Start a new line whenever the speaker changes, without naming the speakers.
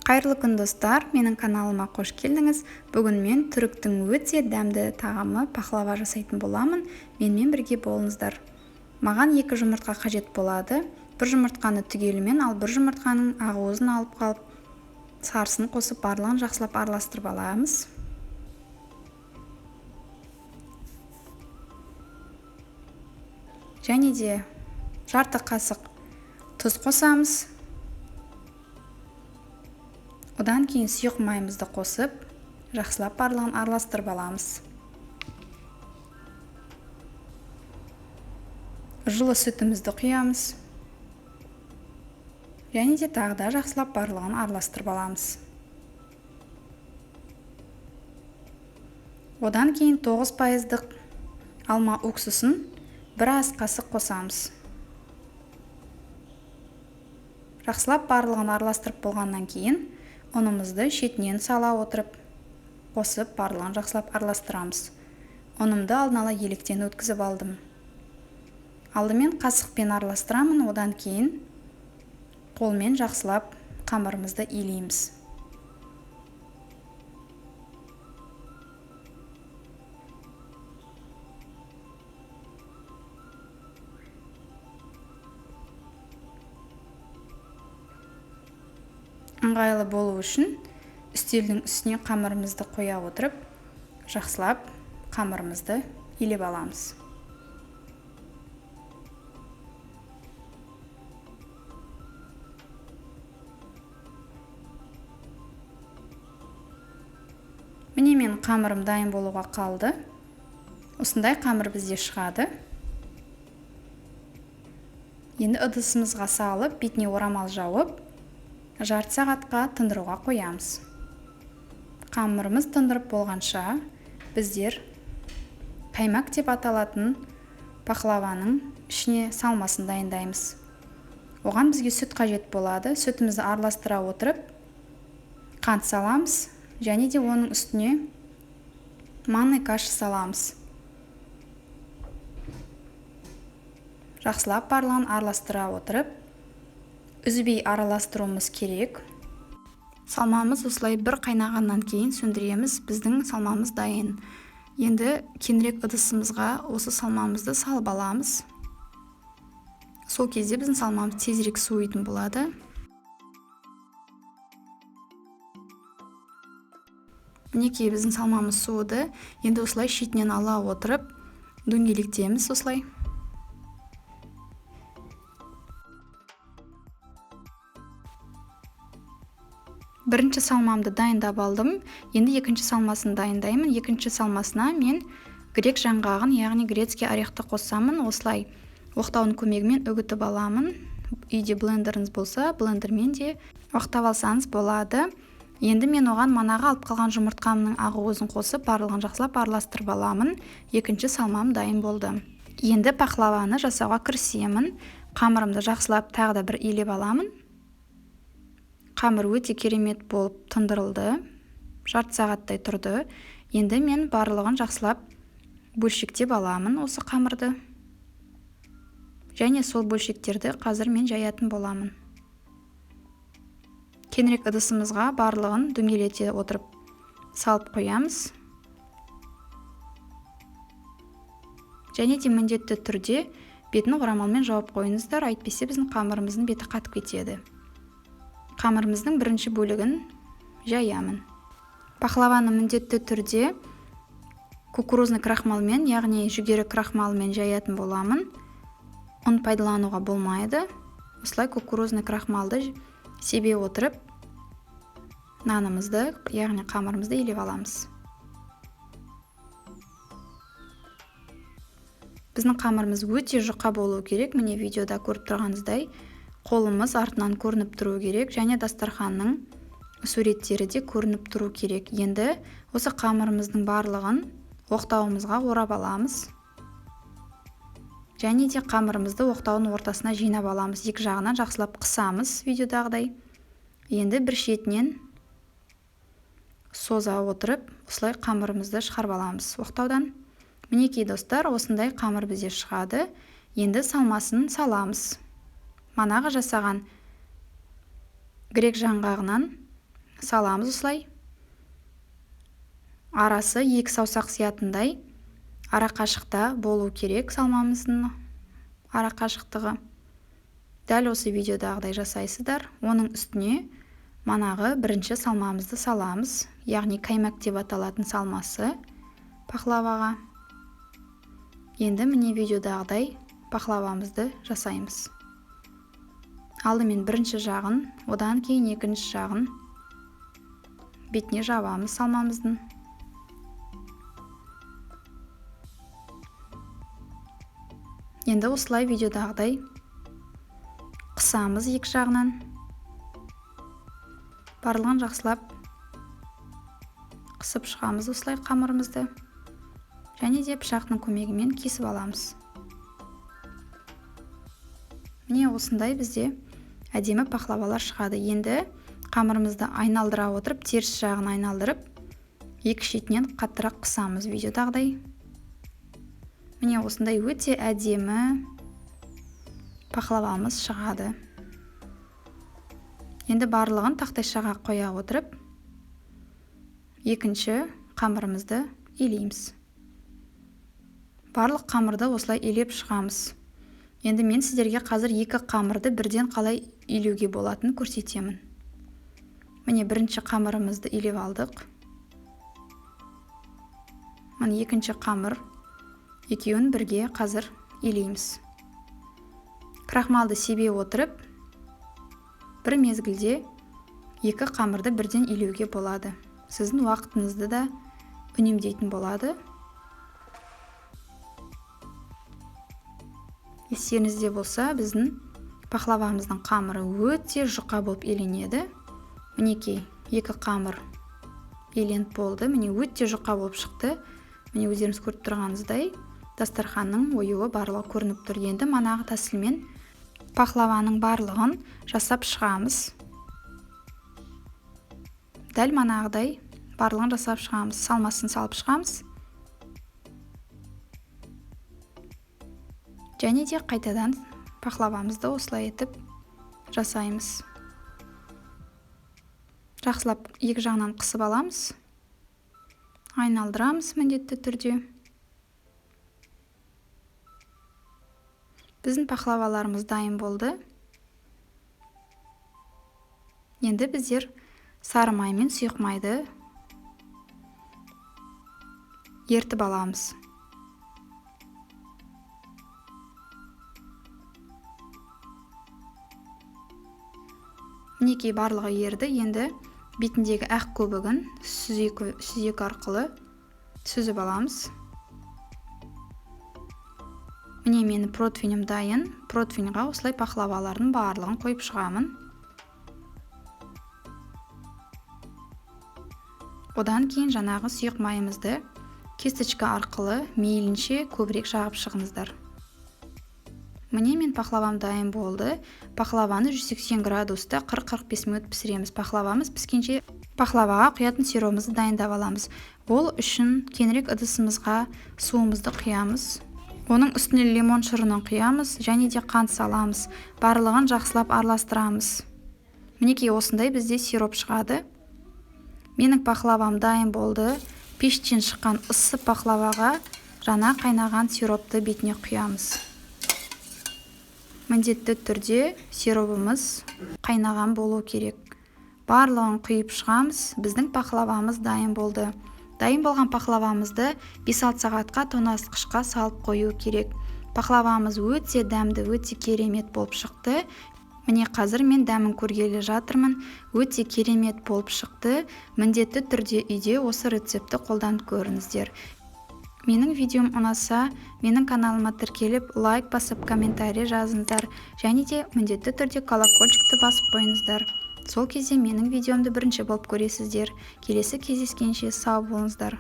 Қайырлы күн достар, менің каналыма қош келдіңіз. Бүгін мен түріктің өте дәмді тағамы пахлава жасайтын боламын. Менімен бірге болыңыздар. Маған 2 жұмыртқа қажет болады. Бір жұмыртқаны түгелімен, ал бір жұмыртқаның ағуызын алып қалып, сарысын қосып барлығын жақсылап араластырып аламыз. Және де жарты қасық тұз қосамыз. Одан кейін сұйық майымызды қосып, жақсылап барлығын араластырып аламыз. Жылы сүтімізді құямыз. Және де тағы да жақсылап барлығын араластырып аламыз. Одан кейін 9% алма уксусын 1 ас қасық қосамыз. Жақсылап барлығын араластырып болғаннан кейін ұнымызды шетінен сала отырып, қосып барлығын жақсылап араластырамыз. Ұнымды алдын ала електен өткізіп алдым. Алдымен қасықпен араластырамын, одан кейін қолмен жақсылап қамырымызды илейміз. Ыңғайлы болу үшін үстелдің үстіне қамырымызды қоя отырып, жақсылап қамырымызды илеп аламыз. Міне мен қамырым дайын болуға қалды. Осындай қамыр бізде шығады. Енді ыдысымызға салып, бетіне орамал жауып, жарты сағатқа тындыруға қоямыз. Қамырымыз тындырып болғанша, біздер қаймақ деп аталатын пахлаваның ішіне салмасын дайындаймыз. Оған бізге сүт қажет болады. Сүтімізді араластыра отырып, қант саламыз, және де оның үстіне манный каша саламыз. Жақсылап барлығын араластыра отырып, үзбей араластыруымыз керек. Салмамыз осылай бір қайнағаннан кейін сөндіреміз. Біздің салмамыз дайын. Енді кеңірек ыдысымызға осы салмамызды салып аламыз. Сол кезде біздің салмамыз тезірек суитын болады. Мінекей біздің салмамыз суыды. Енді осылай шетінен ала отырып, дөңгелектеміз осылай. Бірінші салмамды дайындап алдым. Енді екінші салмасын дайындаймын. Екінші салмасына мен грек жаңғағын, яғни грецкий орехты қосамын. Осылай оқтаудың көмегімен үгітіп аламын. Үйде блендеріңіз болса, блендермен де оқтап алсаңыз болады. Енді мен оған манағы алып қалған жұмыртқамның ағуызын қосып, барлығын жақсылап араластырып аламын. Екінші салмам дайын болды. Енді пахлаваны жасауға кірісемін. Қамырымды жақсылап тағы да бір илеп аламын. Қамыр өте керемет болып тындырылды. Жарты сағаттай тұрды. Енді мен барлығын жақсылап бөлшектеп аламын осы қамырды. Және сол бөлшектерді қазір мен жаятын боламын. Кеңірек ыдысымызға барлығын дөңгелете отырып салып қоямыз. Және де міндетті түрде бетін орамалмен жауып қойыңыздар, әйтпесе біздің қамырымыздың беті қатып кетеді. Қамырымыздың бірінші бөлігін жаямын. Пахлаваны міндетті түрде кукурузный крахмалмен, яғни жүгері крахмалымен жаятын боламын. Ұн пайдалануға болмайды. Осылай кукурузный крахмалды себе отырып, нанымызды, яғни қамырымызды илеп аламыз. Біздің қамырымыз өте жұқа болу керек. Міне видеода көріп тұрғаныңыздай, қолымыз артынан көрініп тұру керек, және дастарханның суреттері де көрініп тұру керек. Енді осы қамырымыздың барлығын оқтауымызға орап аламыз. Және де қамырымызды оқтаудың ортасына жинап аламыз. Екі жағынан жақсылап қысамыз видеодағыдай. Енді бір шетінен соза отырып, осылай қамырымызды шығарып аламыз оқтаудан. Мінекей достар, осындай қамыр бізде шығады. Енді салмасын саламыз. Манағы жасаған грек жаңғағынан саламыз осылай. Арасы 2 саусақ сиятындай ара қашықта болу керек салмамыздың ара қашықтығы. Дәл осы видеодағыдай жасайсыздар. Оның үстіне манағы бірінші салмамызды саламыз, яғни каймак деп аталатын салмасы пахлаваға. Енді міне видеодағыдай пахлавамызды жасаймыз. Алдымен бірінші жағын, одан кейін екінші жағын бетіне жабамыз салмамыздың. Енді осылай видеодағыдай қысамыз екі жағынан. Барлығын жақсылап қысып шығамыз осылай қамырымызды. Және де пышақтың көмегімен кесіп аламыз. Міне осындай бізде әдемі пахлавалар шығады. Енді қамырымызды айналдыра отырып, теріс жағын айналдырып, екі шетінен қаттырақ қысамыз видеодағыдай. Міне осындай өте әдемі пахлавамыз шығады. Енді барлығын тақтайшаға қоя отырып, екінші қамырымызды илейміз. Барлық қамырды осылай илеп шығамыз. Енді мен сіздерге қазір екі қамырды бірден қалай илеуге болатынын көрсетемін. Міне бірінші қамырымызды илеп алдық. Міне екінші қамыр. Екеуін бірге қазір илейміз. Крахмалды себе отырып, бір мезгілде екі қамырды бірден илеуге болады. Сіздің уақытыңызды да үнемдейтін болады. Естеріңізде болса, біздің пахлавамыздың қамыры өте жұқа болып иленеді. Мінекей, екі қамыр иленіп болды. Міне өте жұқа болып шықты. Міне өздеріңіз көріп тұрғаныңыздай, дастарханның оюы барлығы көрініп тұр. Енді манағы тәсілмен пахлаваның барлығын жасап шығамыз. Дәл манағыдай барлығын жасап шығамыз. Салмасын салып шығамыз. Және де қайтадан пахлавамызды осылай етіп жасаймыз. Жақсылап екі жағынан қысып аламыз. Айналдырамыз міндетті түрде. Біздің пахлаваларымыз дайын болды. Енді біздер сары май мен сұйық майды ертіп аламыз. Мінекей барлығы ерді. Енді бетіндегі ақ көбігін сүзек арқылы сүзіп аламыз. Міне менің противнім дайын. Противньға осылай пахлавалардың барлығын қойып шығамын. Одан кейін жаңағы сұйық майымызды кесточка арқылы мейлінше көбірек жағып шығыңыздар. Міне мен пахлавам дайын болды. Пахлаваны 180 градуста 40-45 минут пісіреміз. Пахлавамыз піскенше пахлаваға құятын сиропымызды дайындап аламыз. Ол үшін кеңірек ыдысымызға суымызды құямыз. Оның үстіне лимон шырынын құямыз және де қант саламыз. Барлығын жақсылап араластырамыз. Мінекей осындай бізде сироп шығады. Менің пахлавам дайын болды. Пештен шыққан ыссы пахлаваға жаңа қайнаған сиропты бетіне құямыз. Міндетті түрде сиробымыз қайнаған болу керек. Барлығын құйып шығамыз. Біздің пахлавамыз дайын болды. Дайын болған пахлавамызды 5-6 сағатқа тоңазытқышқа салып қою керек. Пахлавамыз өте дәмді, өте керемет болып шықты. Міне қазір мен дәмін көргелі жатырмын. Өте керемет болып шықты. Міндетті түрде үйде осы рецепті қолданып көріңіздер. Менің видеом ұнаса, менің каналыма тіркеліп, лайк басып, комментарий жазыңыздар. Және де міндетті түрде колокольчикті басып қойыңыздар. Сол кезде менің видеомды бірінші болып көресіздер. Келесі кездескенше сау болыңыздар.